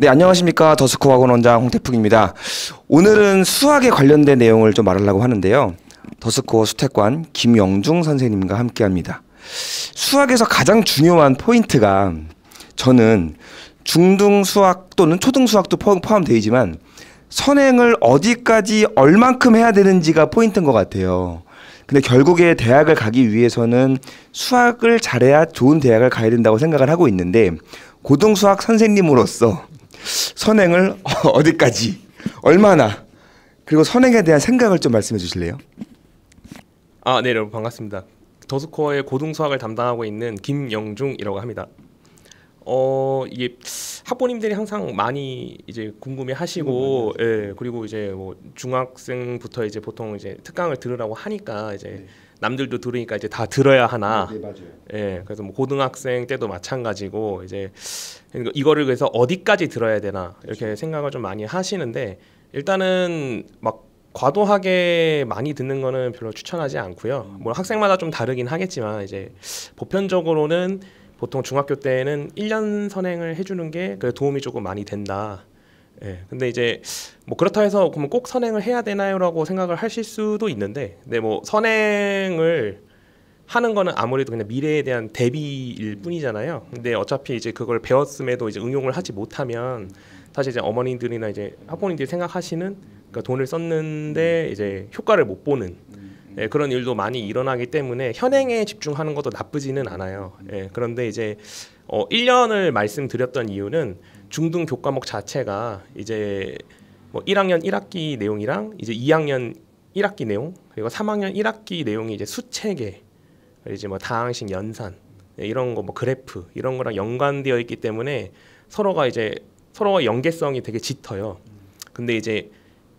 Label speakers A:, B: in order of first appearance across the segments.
A: 네, 안녕하십니까. 더스코 학원 원장 홍태풍입니다. 오늘은 수학에 관련된 내용을 좀 말하려고 하는데요. 더스코 수태관 김영중 선생님과 함께합니다. 수학에서 가장 중요한 포인트가 저는 중등 수학 또는 초등 수학도 포함되어 있지만 선행을 어디까지 얼만큼 해야 되는지가 포인트인 것 같아요. 근데 결국에 대학을 가기 위해서는 수학을 잘해야 좋은 대학을 가야 된다고 생각을 하고 있는데 고등수학 선생님으로서 선행을 어디까지 얼마나 그리고 선행에 대한 생각을 좀 말씀해 주실래요?
B: 네, 여러분 반갑습니다. 더스코어의 고등수학을 담당하고 있는 김영중이라고 합니다. 이게 학부모님들이 항상 많이 이제 궁금해하시고, 예, 그리고 이제 뭐 중학생부터 이제 보통 이제 특강을 들으라고 하니까 이제 남들도 들으니까 이제 다 들어야 하나.
A: 네, 맞아요.
B: 예, 그래서 뭐 고등학생 때도 마찬가지고 이제 이거를 그래서 어디까지 들어야 되나 이렇게 생각을 좀 많이 하시는데 일단은 막 과도하게 많이 듣는 거는 별로 추천하지 않고요. 뭐 학생마다 좀 다르긴 하겠지만 이제 보편적으로는 보통 중학교 때는 1년 선행을 해주는 게 도움이 조금 많이 된다. 예, 근데 이제 뭐 그렇다 해서 그러면 꼭 선행을 해야 되나요라고 생각을 하실 수도 있는데, 근데 뭐 선행을 하는 거는 아무래도 그냥 미래에 대한 대비일 뿐이잖아요. 근데 어차피 이제 그걸 배웠음에도 이제 응용을 하지 못하면 사실 이제 어머님들이나 이제 학부모님들이 생각하시는 그러니까 돈을 썼는데 이제 효과를 못 보는 예, 그런 일도 많이 일어나기 때문에 현행에 집중하는 것도 나쁘지는 않아요. 예, 그런데 이제 1년을 말씀드렸던 이유는 중등 교과목 자체가 이제 뭐 1학년 1학기 내용이랑 이제 2학년 1학기 내용 그리고 3학년 1학기 내용이 이제 수체계 이제 뭐 다항식 연산 이런 거 뭐 그래프 이런 거랑 연관되어 있기 때문에 서로가 연계성이 되게 짙어요. 근데 이제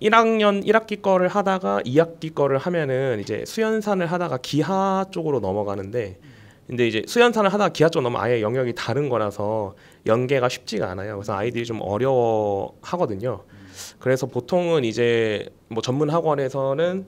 B: 1학년 1학기 거를 하다가 2학기 거를 하면은 이제 수연산을 하다가 기하 쪽으로 넘어가는데, 근데 이제 수연산을 하다가 기하 쪽으로 넘어가면 아예 영역이 다른 거라서 연계가 쉽지가 않아요. 그래서 아이들이 좀 어려워 하거든요. 그래서 보통은 이제 뭐 전문 학원에서는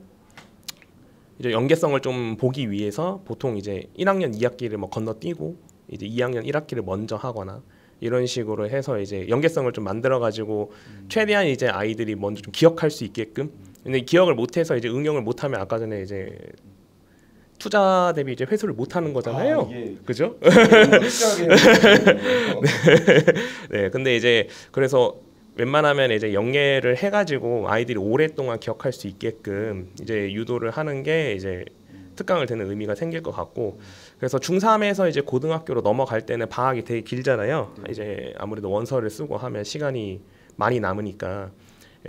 B: 이제 연계성을 좀 보기 위해서 보통 이제 1학년 2학기를 뭐 건너뛰고 이제 2학년 1학기를 먼저 하거나 이런 식으로 해서 이제 연계성을 좀 만들어 가지고 최대한 이제 아이들이 먼저 좀 기억할 수 있게끔. 근데 기억을 못해서 이제 응용을 못하면 아까 전에 이제 투자 대비 이제 회수를 못하는 거잖아요. 그죠? 네. 근데 이제 그래서 웬만하면 이제 연계를 해가지고 아이들이 오랫동안 기억할 수 있게끔 이제 유도를 하는 게 이제 특강을 듣는 의미가 생길 것 같고, 그래서 중3에서 이제 고등학교로 넘어갈 때는 방학이 되게 길잖아요. 이제 아무래도 원서를 쓰고 하면 시간이 많이 남으니까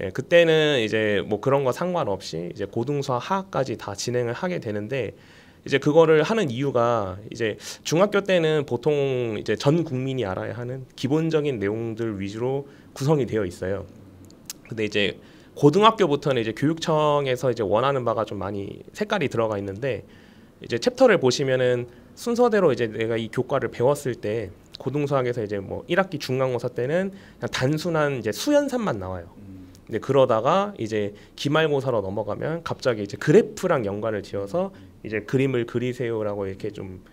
B: 예, 그때는 이제 뭐 그런 거 상관없이 이제 고등수학 하학까지 다 진행을 하게 되는데, 이제 그거를 하는 이유가 이제 중학교 때는 보통 이제 전 국민이 알아야 하는 기본적인 내용들 위주로 구성이 되어 있어요. 근데 이제 고등학교부터는 이제 교육청에서 이제 원하는 바가 좀 많이 색깔이 들어가 있는데, 이제 챕터를 보시면은 순서대로 이제 내가 이 교과를 배웠을 때 고등수학에서 이제 뭐 1학기 중간고사 때는 그냥 단순한 이제 수연산만 나와요. 근데 그러다가 이제 기말고사로 넘어가면 갑자기 이제 그래프랑 연관을 지어서 이제 그림을 그리세요라고 이렇게 좀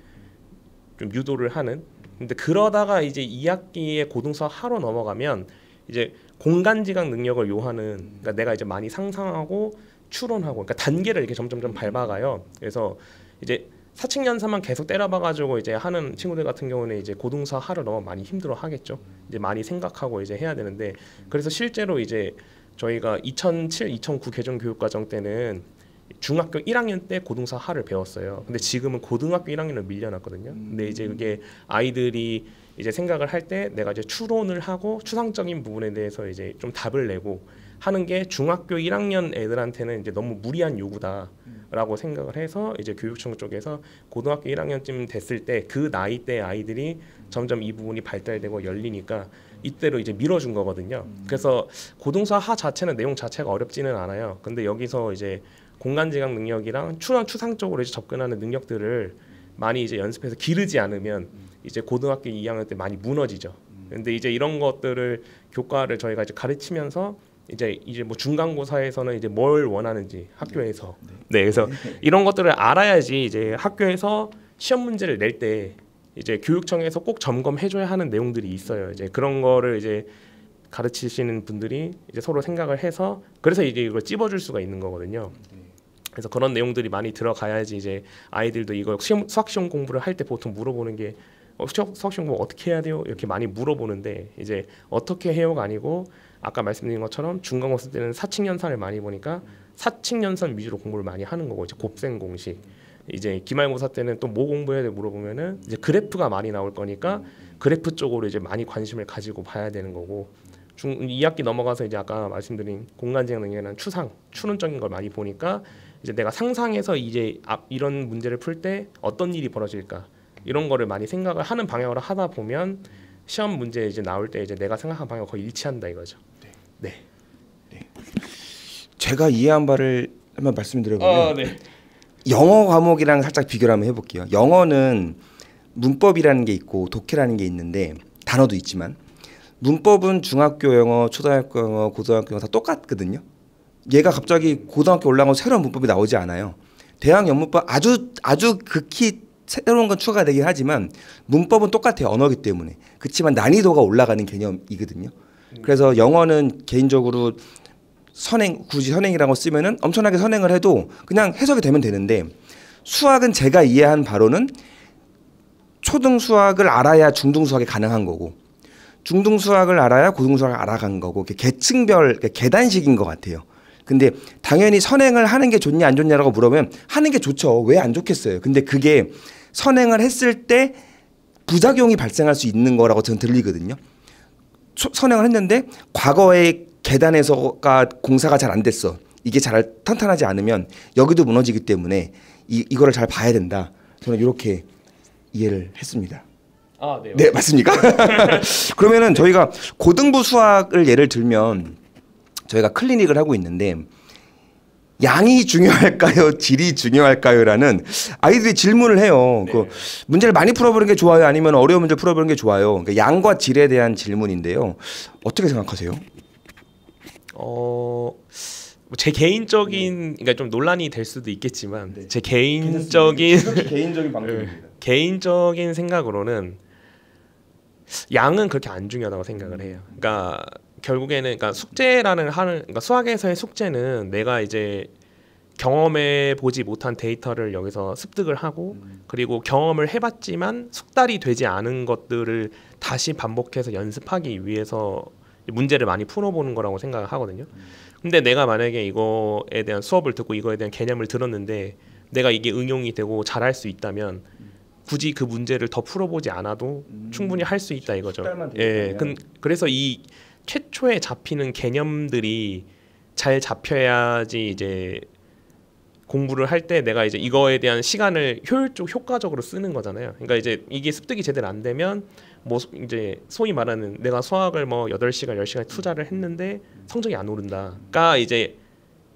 B: 유도를 하는. 근데 그러다가 이제 2학기에 고등수학 하러 넘어가면 이제 공간지각 능력을 요하는, 그러니까 내가 이제 많이 상상하고 추론하고, 그러니까 단계를 이렇게 점점 밟아가요. 그래서 이제 사칙연산만 계속 때려봐가지고 이제 하는 친구들 같은 경우는 이제 고등수학 하러 너무 많이 힘들어하겠죠. 이제 많이 생각하고 이제 해야 되는데, 그래서 실제로 이제 저희가 2007, 2009 개정교육과정 때는 중학교 1학년 때 고등수학 하를 배웠어요. 근데 지금은 고등학교 1학년으로 밀려났거든요. 근데 이제 그게 아이들이 이제 생각을 할 때 내가 이제 추론을 하고 추상적인 부분에 대해서 이제 좀 답을 내고 하는 게 중학교 1학년 애들한테는 이제 너무 무리한 요구다라고 생각을 해서 이제 교육청 쪽에서 고등학교 1학년쯤 됐을 때 그 나이 때 아이들이 점점 이 부분이 발달되고 열리니까 이때로 이제 밀어준 거거든요. 그래서 고등수학 하 자체는 내용 자체가 어렵지는 않아요. 근데 여기서 이제 공간지각 능력이랑 추상적으로 이제 접근하는 능력들을 많이 이제 연습해서 기르지 않으면 이제 고등학교 2학년 때 많이 무너지죠. 근데 이제 이런 것들을 교과를 저희가 이제 가르치면서 이제 뭐 중간고사에서는 이제 뭘 원하는지 학교에서 네, 그래서 이런 것들을 알아야지 이제 학교에서 시험 문제를 낼 때 이제 교육청에서 꼭 점검해줘야 하는 내용들이 있어요. 이제 그런 거를 이제 가르치시는 분들이 이제 서로 생각을 해서 그래서 이제 이걸 찝어줄 수가 있는 거거든요. 그래서 그런 내용들이 많이 들어가야지 이제 아이들도 이걸 수학 시험 공부를 할 때 보통 물어보는 게 수학 시험 공부 어떻게 해야 돼요? 이렇게 많이 물어보는데 이제 어떻게 해요가 아니고 아까 말씀드린 것처럼 중간고사 때는 사칙연산을 많이 보니까 사칙연산 위주로 공부를 많이 하는 거고 이제 곱셈 공식 이제 기말고사 때는 또 뭐 공부해야 돼 물어보면은 이제 그래프가 많이 나올 거니까 그래프 쪽으로 이제 많이 관심을 가지고 봐야 되는 거고 2학기 넘어가서 이제 아까 말씀드린 공간지향 능력이나 추론적인 걸 많이 보니까 이제 내가 상상해서 이제 이런 문제를 풀 때 어떤 일이 벌어질까 이런 거를 많이 생각을 하는 방향으로 하다 보면 시험 문제 이제 나올 때 이제 내가 생각한 방향 거의 일치한다 이거죠. 네.
A: 제가 이해한 바를 한번 말씀드려보면
B: 네.
A: 영어 과목이랑 살짝 비교를 한번 해볼게요. 영어는 문법이라는 게 있고 독해라는 게 있는데 단어도 있지만 문법은 중학교 영어, 초등학교 영어, 고등학교 영어 다 똑같거든요. 얘가 갑자기 고등학교 올라가고 새로운 문법이 나오지 않아요. 대학 영문법 아주 극히 새로운 건 추가가 되긴 하지만 문법은 똑같아요. 언어기 때문에. 그렇지만 난이도가 올라가는 개념이거든요. 그래서 영어는 개인적으로 굳이 선행이라고 쓰면은 엄청나게 선행을 해도 그냥 해석이 되면 되는데 수학은 제가 이해한 바로는 초등 수학을 알아야 중등 수학이 가능한 거고 중등 수학을 알아야 고등 수학을 알아간 거고 계층별 계단식인 것 같아요. 근데 당연히 선행을 하는 게 좋냐 안 좋냐라고 물으면 하는 게 좋죠. 왜 안 좋겠어요. 근데 그게 선행을 했을 때 부작용이 발생할 수 있는 거라고 저는 들리거든요. 선행을 했는데 과거에 계단에서가 공사가 잘 안 됐어. 이게 잘 탄탄하지 않으면 여기도 무너지기 때문에 이거를 잘 봐야 된다. 저는 이렇게 이해를 했습니다.
B: 네.
A: 네, 맞습니까? 그러면은 저희가 고등부 수학을 예를 들면 저희가 클리닉을 하고 있는데 양이 중요할까요? 질이 중요할까요?라는 아이들이 질문을 해요.
B: 네.
A: 그 문제를 많이 풀어보는 게 좋아요? 아니면 어려운 문제 풀어보는 게 좋아요? 그러니까 양과 질에 대한 질문인데요. 어떻게 생각하세요?
B: 제 개인적인 그러니까 좀 논란이 될 수도 있겠지만 제 개인적인
A: 방법입니다.
B: 개인적인 생각으로는 양은 그렇게 안 중요하다고 생각을 해요. 그러니까 결국에는 그러니까 그러니까 수학에서의 숙제는 내가 이제 경험해 보지 못한 데이터를 여기서 습득을 하고 그리고 경험을 해봤지만 숙달이 되지 않은 것들을 다시 반복해서 연습하기 위해서 문제를 많이 풀어보는 거라고 생각을 하거든요. 근데 내가 만약에 이거에 대한 수업을 듣고 이거에 대한 개념을 들었는데 내가 이게 응용이 되고 잘할 수 있다면 굳이 그 문제를 더 풀어보지 않아도 충분히 할 수 있다 이거죠. 예, 그래서 이 최초에 잡히는 개념들이 잘 잡혀야지 이제 공부를 할 때 내가 이제 이거에 대한 시간을 효과적으로 쓰는 거잖아요. 그러니까 이제 이게 습득이 제대로 안 되면 뭐 이제 소위 말하는 내가 수학을 뭐 8시간, 10시간 투자를 했는데 성적이 안 오른다가 이제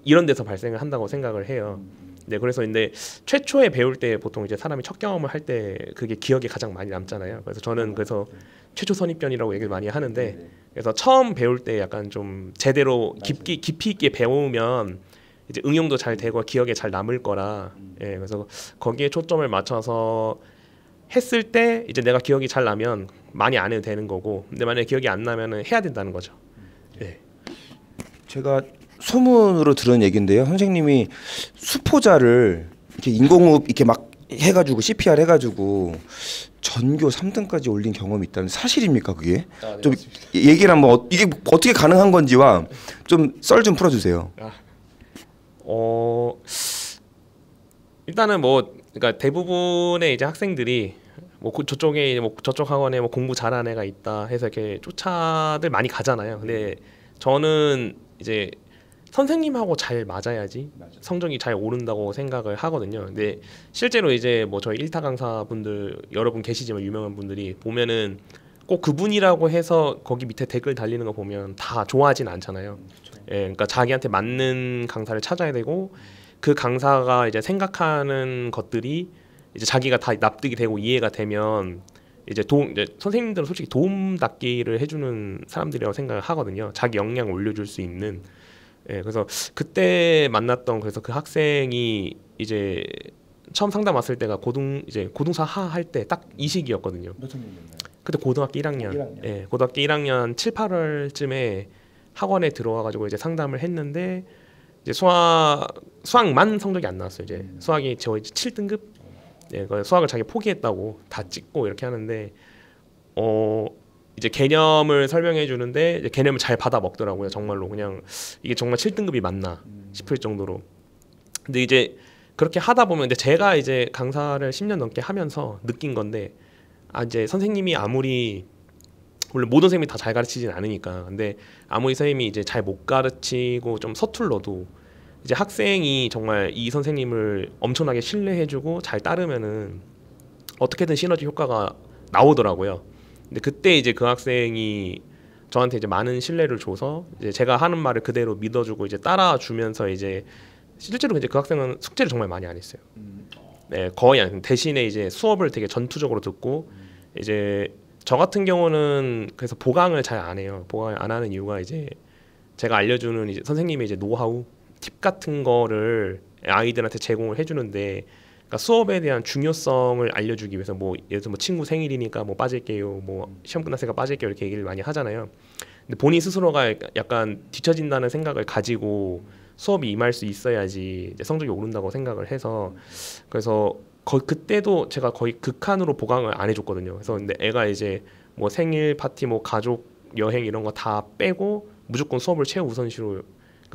B: 이런 데서 발생을 한다고 생각을 해요. 네, 그래서 근데 최초에 배울 때 보통 이제 사람이 첫 경험을 할 때 그게 기억에 가장 많이 남잖아요. 그래서 저는 그래서 최초 선입견이라고 얘기를 많이 하는데 그래서 처음 배울 때 약간 좀 제대로 깊이 있게 배우면 이제 응용도 잘 되고 기억에 잘 남을 거라. 예, 그래서 거기에 초점을 맞춰서 했을 때 이제 내가 기억이 잘 나면 많이 안 해도 되는 거고, 근데 만약에 기억이 안 나면은 해야 된다는 거죠. 예.
A: 제가 소문으로 들은 얘기인데요. 선생님이 수포자를 이렇게 인공호흡 이렇게 막 해가지고 CPR 해가지고 전교 3등까지 올린 경험이 있다는 사실입니까 그게?
B: 네,
A: 좀 얘기를 한번 이게 어떻게 가능한 건지와 좀 썰 좀 풀어주세요.
B: 일단은 뭐 그러니까 대부분의 이제 학생들이 뭐 저쪽에 뭐 저쪽 학원에 뭐 공부 잘하는 애가 있다 해서 이렇게 쫓아들 많이 가잖아요. 근데 저는 이제 선생님하고 잘 맞아야지 성적이 잘 오른다고 생각을 하거든요. 근데 실제로 이제 뭐 저희 1타 강사분들 여러분 계시지만 유명한 분들이 보면은 꼭 그분이라고 해서 거기 밑에 댓글 달리는 거 보면 다 좋아하진 않잖아요. 예, 그러니까 자기한테 맞는 강사를 찾아야 되고 그 강사가 이제 생각하는 것들이 이제 자기가 다 납득이 되고 이해가 되면 이제 선생님들은 솔직히 도움닫기를 해주는 사람들이라고 생각을 하거든요. 자기 역량을 올려줄 수 있는. 예, 그래서 그때 만났던 그래서 그 학생이 이제 처음 상담 왔을 때가 고등사 하 할 때 딱 이 시기였거든요.
A: 몇 학년이었나요?
B: 그때 고등학교 1학년. 예, 고등학교 1학년 7, 8월쯤에 학원에 들어와가지고 이제 상담을 했는데 이제 수학만 성적이 안 나왔어요. 이제 수학이 저 이제 7등급. 예, 수학을 자기 포기했다고 다 찍고 이렇게 하는데 이제 개념을 설명해 주는데 이제 개념을 잘 받아 먹더라고요. 정말로 그냥 이게 정말 7등급이 맞나 싶을 정도로. 근데 이제 그렇게 하다 보면 근데 제가 이제 강사를 10년 넘게 하면서 느낀 건데 이제 선생님이 아무리 원래 모든 선생님이 다 잘 가르치진 않으니까 근데 아무리 선생님이 이제 잘 못 가르치고 좀 서툴러도 이제 학생이 정말 이 선생님을 엄청나게 신뢰해주고 잘 따르면은 어떻게든 시너지 효과가 나오더라고요. 근데 그때 이제 그 학생이 저한테 이제 많은 신뢰를 줘서 이제 제가 하는 말을 그대로 믿어주고 이제 따라주면서 이제 실제로 이제 그 학생은 숙제를 정말 많이 안 했어요. 네, 거의 안. 대신에 이제 수업을 되게 전투적으로 듣고 이제 저 같은 경우는 그래서 보강을 잘 안 해요. 보강을 안 하는 이유가 이제 제가 알려주는 이제 선생님의 이제 노하우, 팁 같은 거를 아이들한테 제공을 해주는데, 그러니까 수업에 대한 중요성을 알려주기 위해서 뭐 예를 들어 뭐 친구 생일이니까 뭐 빠질게요, 뭐 시험 끝났으니까 빠질게요 이렇게 얘기를 많이 하잖아요. 근데 본인 스스로가 약간 뒤처진다는 생각을 가지고 수업이 임할 수 있어야지 이제 성적이 오른다고 생각을 해서 그래서 그때도 제가 거의 극한으로 보강을 안 해줬거든요. 그래서 근데 애가 이제 뭐 생일 파티, 뭐 가족 여행 이런 거 다 빼고 무조건 수업을 최우선시로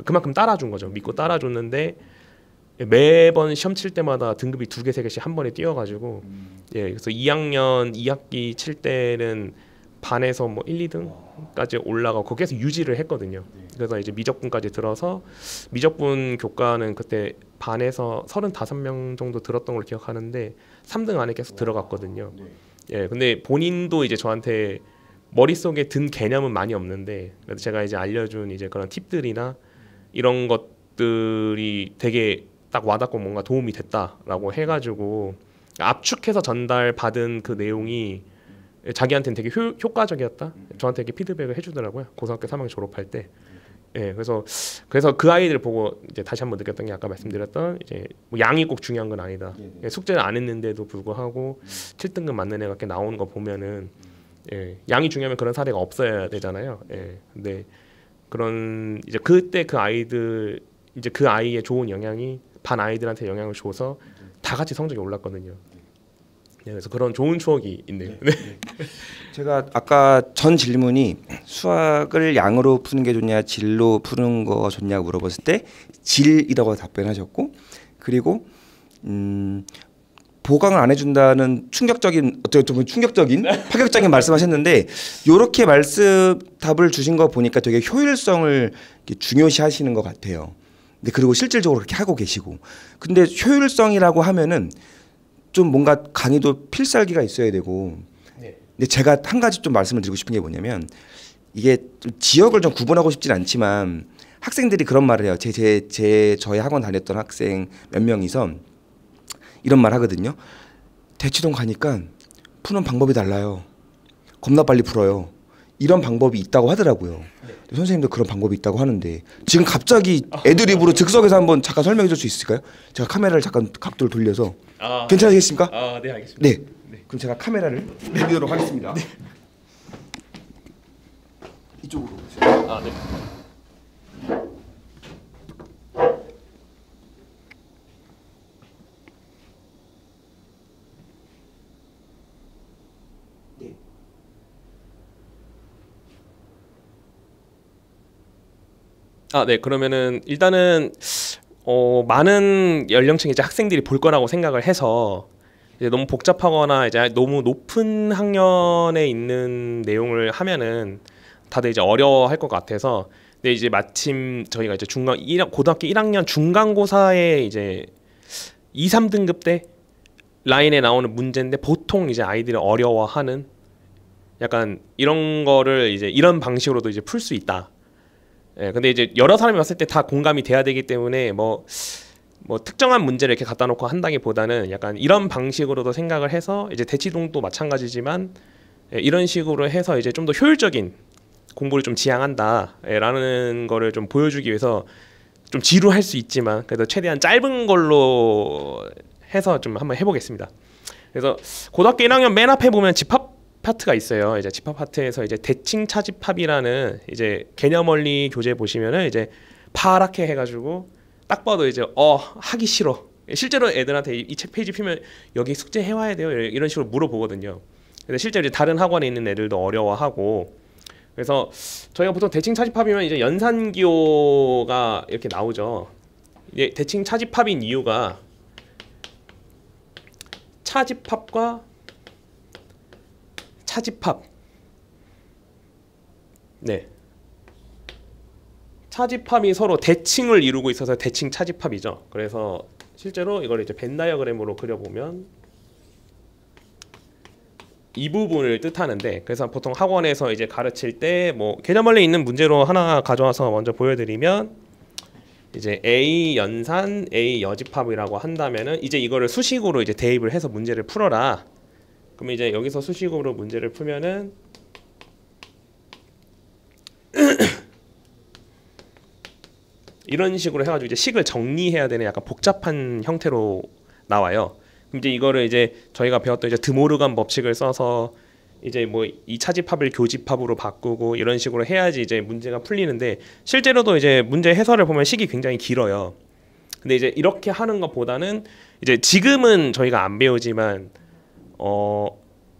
B: 그만큼 따라준 거죠. 믿고 따라줬는데 매번 시험 칠 때마다 등급이 2개, 3개씩 한 번에 뛰어가지고 예, 그래서 2학년 2학기 칠 때는 반에서 뭐 1, 2등까지 올라가고 거기에서 유지를 했거든요. 그래서 이제 미적분까지 들어서 미적분 교과는 그때 반에서 35명 정도 들었던 걸 기억하는데 3등 안에 계속 들어갔거든요. 예, 근데 본인도 이제 저한테 머릿속에 든 개념은 많이 없는데 그래서 제가 이제 알려준 이제 그런 팁들이나 이런 것들이 되게 딱 와닿고 뭔가 도움이 됐다라고 해가지고 압축해서 전달받은 그 내용이 자기한테는 되게 효과적이었다. 저한테 이렇게 피드백을 해주더라고요. 고등학교 3학년 졸업할 때. 예, 그래서 그 아이들 보고 이제 다시 한번 느꼈던 게 아까 말씀드렸던 이제 뭐 양이 꼭 중요한 건 아니다. 예, 숙제를 안 했는데도 불구하고 7등급 맞는 애가 이렇게 나오는 거 보면은 예, 양이 중요하면 그런 사례가 없어야 되잖아요. 예, 근데 그런 이제 그때 그 아이들 이제 그 아이의 좋은 영향이 반 아이들한테 영향을 줘서 다 같이 성적이 올랐거든요. 네, 그래서 그런 좋은 추억이 있네요. 네.
A: 제가 아까 전 질문이 수학을 양으로 푸는 게 좋냐 질로 푸는 거 좋냐고 물어봤을 때 질이라고 답변하셨고 그리고 보강을 안 해준다는 충격적인 어떻게 보면 충격적인 파격적인 말씀하셨는데 이렇게 답을 주신 거 보니까 되게 효율성을 중요시하시는 것 같아요. 근데 그리고 실질적으로 그렇게 하고 계시고 근데 효율성이라고 하면은 좀 뭔가 강의도 필살기가 있어야 되고 근데 제가 한 가지 좀 말씀을 드리고 싶은 게 뭐냐면 이게 좀 지역을 좀 구분하고 싶진 않지만 학생들이 그런 말을 해요. 저희 학원 다녔던 학생 몇 명이서 이런 말 하거든요. 대치동 가니까 푸는 방법이 달라요. 겁나 빨리 풀어요. 이런 방법이 있다고 하더라고요. 선생님도 그런 방법이 있다고 하는데 지금 갑자기 애드립으로 즉석에서 한번 잠깐 설명해 줄 수 있을까요? 제가 카메라를 잠깐 각도를 돌려서 괜찮으시겠습니까?
B: 네, 알겠습니다.
A: 네. 그럼 제가 카메라를 내리도록 하겠습니다. 네. 이쪽으로 오세요.
B: 네. 네, 그러면은 일단은 많은 연령층의 이제 학생들이 볼 거라고 생각을 해서 이제 너무 복잡하거나 이제 너무 높은 학년에 있는 내용을 하면은 다들 이제 어려워할 것 같아서 근데 이제 마침 저희가 이제 고등학교 1학년 중간고사에 이제 2, 3등급 때 라인에 나오는 문제인데 보통 이제 아이들이 어려워하는 약간 이런 거를 이제 이런 방식으로도 이제 풀 수 있다. 예, 근데 이제 여러 사람이 봤을 때 다 공감이 돼야 되기 때문에 뭐 특정한 문제를 이렇게 갖다 놓고 한다기보다는 약간 이런 방식으로도 생각을 해서 이제 대치동도 마찬가지지만 예, 이런 식으로 해서 이제 좀 더 효율적인 공부를 좀 지향한다라는 거를 좀 보여주기 위해서 좀 지루할 수 있지만 그래도 최대한 짧은 걸로 해서 좀 한번 해보겠습니다. 그래서 고등학교 1학년 맨 앞에 보면 집합 파트가 있어요. 이제 집합 파트에서 이제 대칭 차집합이라는 이제 개념 원리 교재 보시면은 이제 파랗게 해가지고 딱 봐도 이제 하기 싫어. 실제로 애들한테 이 책 페이지 피면 여기 숙제 해와야 돼요. 이런 식으로 물어보거든요. 근데 실제로 이제 다른 학원에 있는 애들도 어려워하고, 그래서 저희가 보통 대칭 차집합이면 이제 연산기호가 이렇게 나오죠. 이제 대칭 차집합인 이유가 차집합과 차집합, 네, 차집합이 서로 대칭을 이루고 있어서 대칭 차집합이죠. 그래서 실제로 이걸 이제 벤 다이어그램으로 그려보면 이 부분을 뜻하는데, 그래서 보통 학원에서 이제 가르칠 때 뭐 개념 원리에 있는 문제로 하나 가져와서 먼저 보여드리면, 이제 A 연산 A 여집합이라고 한다면은 이제 이거를 수식으로 이제 대입을 해서 문제를 풀어라. 그럼 이제 여기서 수식으로 문제를 풀면은 이런 식으로 해가지고 이제 식을 정리해야 되는 약간 복잡한 형태로 나와요. 그럼 이제 이거를 이제 저희가 배웠던 이제 드모르간 법칙을 써서 이제 뭐 이 차집합을 교집합으로 바꾸고 이런 식으로 해야지 이제 문제가 풀리는데, 실제로도 이제 문제 해설을 보면 식이 굉장히 길어요. 근데 이제 이렇게 하는 것보다는 이제 지금은 저희가 안 배우지만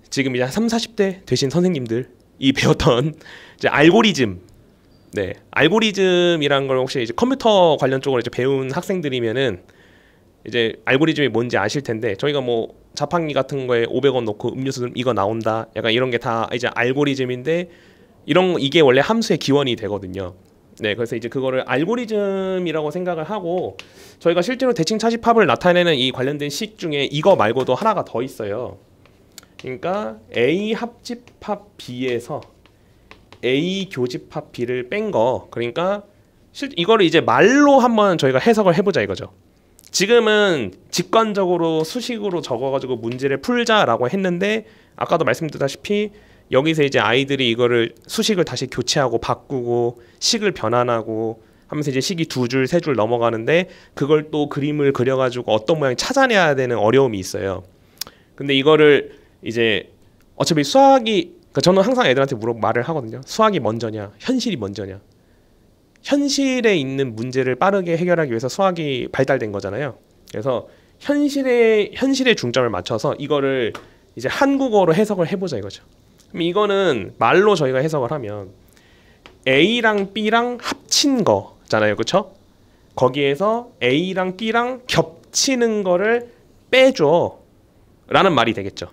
B: 지금 이제 한 30-40대 되신 선생님들이 배웠던 이제 알고리즘, 네, 알고리즘이란 걸 혹시 이제 컴퓨터 관련 쪽으로 이제 배운 학생들이면은 이제 알고리즘이 뭔지 아실 텐데, 저희가 뭐 자판기 같은 거에 500원 넣고 음료수 이거 나온다, 약간 이런 게 다 이제 알고리즘인데, 이게 원래 함수의 기원이 되거든요. 네, 그래서 이제 그거를 알고리즘이라고 생각을 하고, 저희가 실제로 대칭 차집합을 나타내는 이 관련된 식 중에 이거 말고도 하나가 더 있어요. 그러니까 A 합집합 B에서 A 교집합 B를 뺀 거, 그러니까 이거를 이제 말로 한번 저희가 해석을 해보자 이거죠. 지금은 직관적으로 수식으로 적어가지고 문제를 풀자라고 했는데, 아까도 말씀드렸다시피 여기서 이제 아이들이 이거를 수식을 다시 교체하고 바꾸고 식을 변환하고 하면서 이제 식이 2줄, 3줄 넘어가는데, 그걸 또 그림을 그려가지고 어떤 모양 찾아내야 되는 어려움이 있어요. 근데 이거를 이제 어차피 수학이, 그러니까 저는 항상 애들한테 말을 하거든요. 수학이 먼저냐, 현실이 먼저냐. 현실에 있는 문제를 빠르게 해결하기 위해서 수학이 발달된 거잖아요. 그래서 현실에 중점을 맞춰서 이거를 이제 한국어로 해석을 해보자 이거죠. 그럼 이거는 말로 저희가 해석을 하면 A랑 B랑 합친 거잖아요, 그렇죠? 거기에서 A랑 B랑 겹치는 거를 빼줘 라는 말이 되겠죠.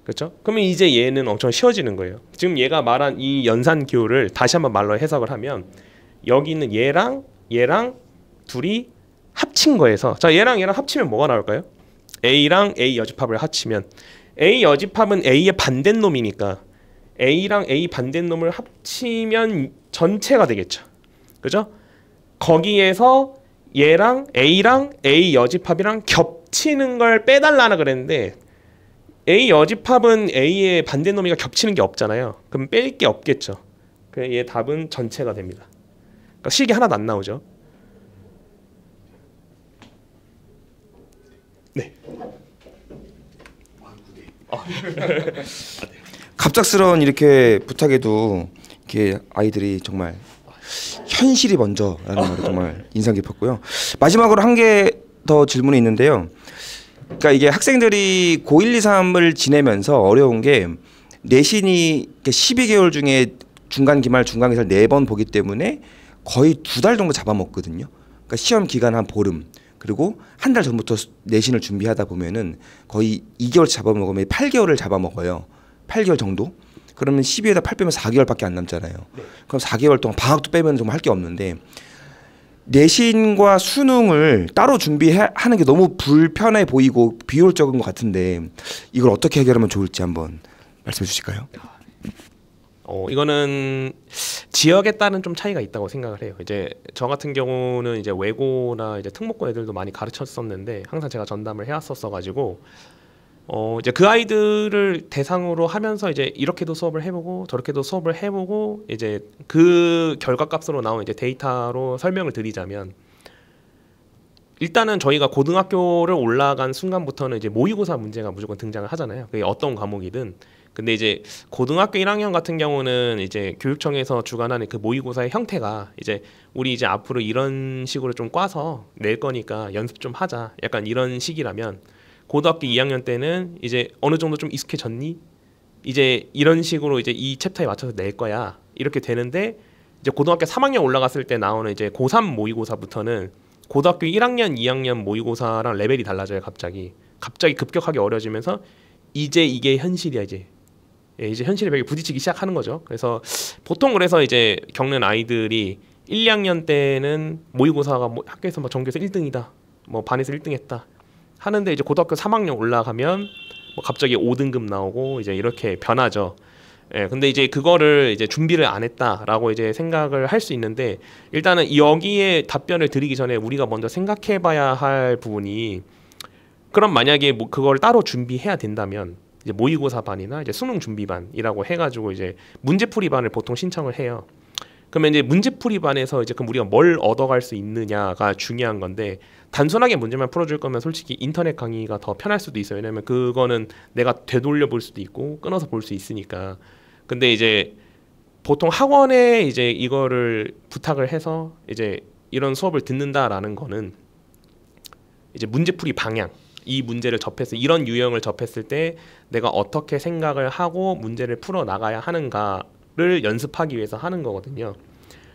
B: 그렇죠? 그러면 이제 얘는 엄청 쉬워지는 거예요. 지금 얘가 말한 이 연산 기호를 다시 한번 말로 해석을 하면, 여기 있는 얘랑 둘이 합친 거에서, 자, 얘랑 합치면 뭐가 나올까요? A랑 A 여집합을 합치면, A 여집합은 A의 반대놈이니까 A랑 A 반대놈을 합치면 전체가 되겠죠. 그죠? 거기에서 얘랑 A랑 A 여집합이랑 겹치는 걸 빼달라나 그랬는데, A 여집합은 A의 반대놈이가 겹치는 게 없잖아요. 그럼 뺄 게 없겠죠. 그래서 얘 답은 전체가 됩니다. 그러니까 식이 하나도 안 나오죠. 네.
A: 갑작스러운 이렇게 부탁에도 이렇게 아이들이 정말 현실이 먼저라는 말이 정말 인상 깊었고요. 마지막으로 한 개 더 질문이 있는데요. 그러니까 이게 학생들이 고1, 2, 3을 지내면서 어려운 게, 내신이 12개월 중에 중간 기말 중간 기말 4번 보기 때문에 거의 2달 정도 잡아먹거든요. 그러니까 시험 기간 한 보름, 그리고 한 달 전부터 내신을 준비하다 보면은 거의 2개월 잡아먹으면 8개월을 잡아먹어요. 8개월 정도? 그러면 12에다 8 빼면 4개월밖에 안 남잖아요. 그럼 4개월 동안 방학도 빼면 좀 할 게 없는데, 내신과 수능을 따로 준비하는 게 너무 불편해 보이고 비효율적인 것 같은데, 이걸 어떻게 해결하면 좋을지 한번 말씀해 주실까요?
B: 이거는 지역에 따른 좀 차이가 있다고 생각을 해요. 이제 저 같은 경우는 이제 외고나 이제 특목고 애들도 많이 가르쳤었는데, 항상 제가 전담을 해왔었어 가지고 이제 그 아이들을 대상으로 하면서 이제 이렇게도 수업을 해보고 저렇게도 수업을 해보고, 이제 그 결과값으로 나온 이제 데이터로 설명을 드리자면, 일단은 저희가 고등학교를 올라간 순간부터는 이제 모의고사 문제가 무조건 등장을 하잖아요. 그게 어떤 과목이든. 근데 이제 고등학교 1학년 같은 경우는 이제 교육청에서 주관하는 그 모의고사의 형태가 이제 우리 이제 앞으로 이런 식으로 좀 꽈서 낼 거니까 연습 좀 하자. 약간 이런 식이라면 고등학교 2학년 때는 이제 어느 정도 좀 익숙해졌니? 이제 이런 식으로 이제 이 챕터에 맞춰서 낼 거야. 이렇게 되는데 이제 고등학교 3학년 올라갔을 때 나오는 이제 고3 모의고사부터는 고등학교 1학년, 2학년 모의고사랑 레벨이 달라져요. 갑자기 급격하게 어려지면서 이제 이게 현실이야 이제. 예, 이제 현실의 벽에 부딪히기 시작하는 거죠. 그래서 보통 그래서 이제 겪는 아이들이 1, 2학년 때는 모의고사가 뭐 학교에서 뭐 전교에서 1등이다, 뭐 반에서 1등했다 하는데 이제 고등학교 3학년 올라가면 뭐 갑자기 5등급 나오고 이제 이렇게 변하죠. 예, 근데 이제 그거를 이제 준비를 안 했다라고 이제 생각을 할 수 있는데 일단은 여기에 답변을 드리기 전에 우리가 먼저 생각해봐야 할 부분이 그럼 만약에 뭐 그걸 따로 준비해야 된다면 이제 모의고사 반이나 이제 수능 준비반이라고 해가지고 이제 문제풀이 반을 보통 신청을 해요. 그러면 이제 문제풀이 반에서 이제 그럼 우리가 뭘 얻어갈 수 있느냐가 중요한 건데 단순하게 문제만 풀어줄 거면 솔직히 인터넷 강의가 더 편할 수도 있어요. 왜냐면 그거는 내가 되돌려 볼 수도 있고 끊어서 볼 수 있으니까. 근데 이제 보통 학원에 이제 이거를 부탁을 해서 이제 이런 수업을 듣는다라는 거는 이제 문제풀이 방향, 이 문제를 접했을 이런 유형을 접했을 때 내가 어떻게 생각을 하고 문제를 풀어 나가야 하는가를 연습하기 위해서 하는 거거든요.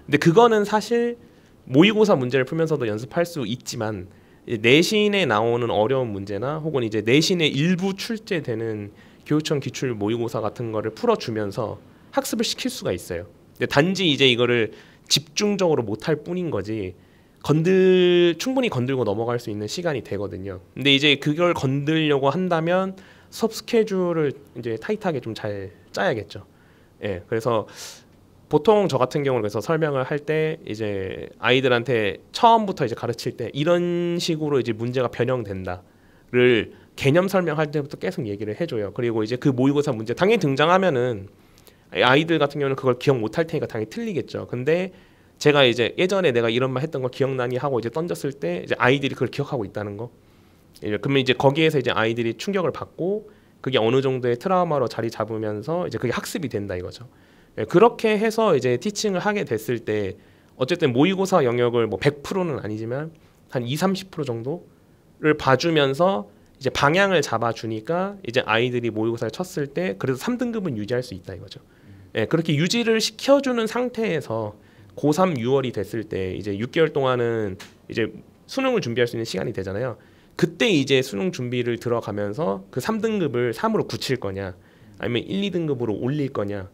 B: 근데 그거는 사실 모의고사 문제를 풀면서도 연습할 수 있지만 내신에 나오는 어려운 문제나 혹은 이제 내신에 일부 출제되는 교육청 기출 모의고사 같은 거를 풀어주면서 학습을 시킬 수가 있어요. 근데 단지 이제 이거를 집중적으로 못할 뿐인 거지 충분히 건들고 넘어갈 수 있는 시간이 되거든요. 근데 이제 그걸 건들려고 한다면 수업 스케줄을 이제 타이트하게 좀 잘 짜야겠죠. 예, 그래서 보통 저 같은 경우는 그래서 설명을 할 때 이제 아이들한테 처음부터 이제 가르칠 때 이런 식으로 이제 문제가 변형된다를 개념 설명할 때부터 계속 얘기를 해줘요. 그리고 이제 그 모의고사 문제 당연히 등장하면은 아이들 같은 경우는 그걸 기억 못할 테니까 당연히 틀리겠죠. 근데 제가 이제 예전에 내가 이런 말 했던 거 기억나니 하고 이제 던졌을 때 이제 아이들이 그걸 기억하고 있다는 거. 그러면 이제 거기에서 이제 아이들이 충격을 받고 그게 어느 정도의 트라우마로 자리 잡으면서 이제 그게 학습이 된다 이거죠. 그렇게 해서 이제 티칭을 하게 됐을 때 어쨌든 모의고사 영역을 뭐 100%는 아니지만 한 20-30% 정도를 봐주면서 이제 방향을 잡아주니까 이제 아이들이 모의고사를 쳤을 때 그래도 3등급은 유지할 수 있다 이거죠. 그렇게 유지를 시켜주는 상태에서 고3 6월이 됐을 때 이제 6개월 동안은 이제 수능을 준비할 수 있는 시간이 되잖아요. 그때 이제 수능 준비를 들어가면서 그 3등급을 3으로 굳힐 거냐 아니면 1, 2등급으로 올릴 거냐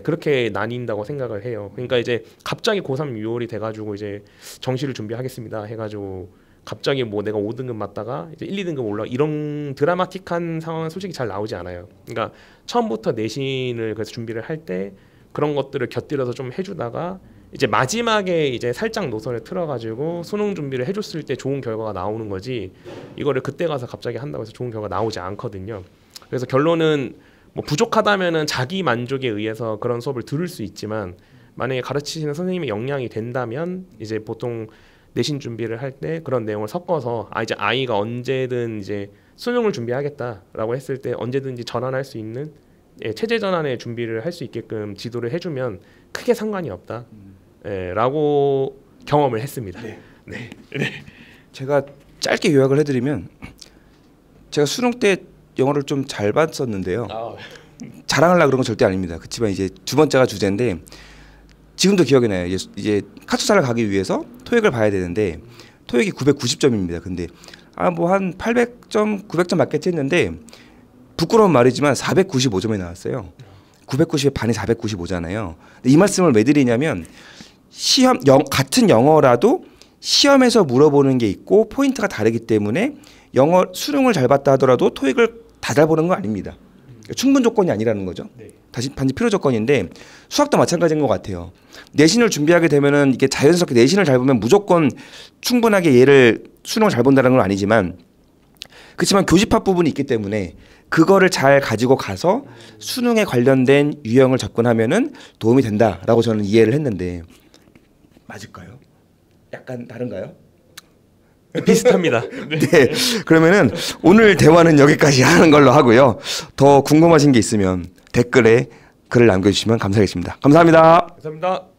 B: 그렇게 나뉜다고 생각을 해요. 그러니까 이제 갑자기 고3 6월이 돼가지고 이제 정시를 준비하겠습니다 해가지고 갑자기 뭐 내가 5등급 맞다가 이제 1, 2등급 올라 이런 드라마틱한 상황은 솔직히 잘 나오지 않아요. 그러니까 처음부터 내신을 그래서 준비를 할 때 그런 것들을 곁들여서 좀 해주다가 이제 마지막에 이제 살짝 노선을 틀어가지고 수능 준비를 해줬을 때 좋은 결과가 나오는 거지 이거를 그때 가서 갑자기 한다고 해서 좋은 결과가 나오지 않거든요. 그래서 결론은 뭐 부족하다면은 자기 만족에 의해서 그런 수업을 들을 수 있지만 만약에 가르치시는 선생님의 역량이 된다면 이제 보통 내신 준비를 할 때 그런 내용을 섞어서 이제 아이가 언제든 이제 수능을 준비하겠다라고 했을 때 언제든지 전환할 수 있는 체제 전환의 준비를 할 수 있게끔 지도를 해주면 크게 상관이 없다. 라고 경험을 했습니다.
A: 네. 제가 짧게 요약을 해드리면 제가 수능 때 영어를 좀 잘 봤었는데요. 자랑하려고 그런 건 절대 아닙니다. 그렇지만 이제 두 번째가 주제인데 지금도 기억이 나요. 이제 카투사를 가기 위해서 토익을 봐야 되는데 토익이 990점입니다. 근데 뭐 한 800점, 900점 맞겠지 했는데 부끄러운 말이지만 495점이 나왔어요. 990에 반이 495잖아요. 이 말씀을 왜 드리냐면 같은 영어라도 시험에서 물어보는 게 있고 포인트가 다르기 때문에 수능을 잘 봤다 하더라도 토익을 다 잘 보는 건 아닙니다. 충분 조건이 아니라는 거죠. 단지 필요 조건인데 수학도 마찬가지인 것 같아요. 내신을 준비하게 되면은 이게 자연스럽게 내신을 잘 보면 무조건 충분하게 수능을 잘 본다는 건 아니지만 그렇지만 교집합 부분이 있기 때문에 그거를 잘 가지고 가서 수능에 관련된 유형을 접근하면은 도움이 된다라고 저는 이해를 했는데 맞을까요? 약간 다른가요?
B: 비슷합니다.
A: 네. 그러면은 오늘 대화는 여기까지 하는 걸로 하고요. 더 궁금하신 게 있으면 댓글에 글을 남겨주시면 감사하겠습니다. 감사합니다.
B: 감사합니다.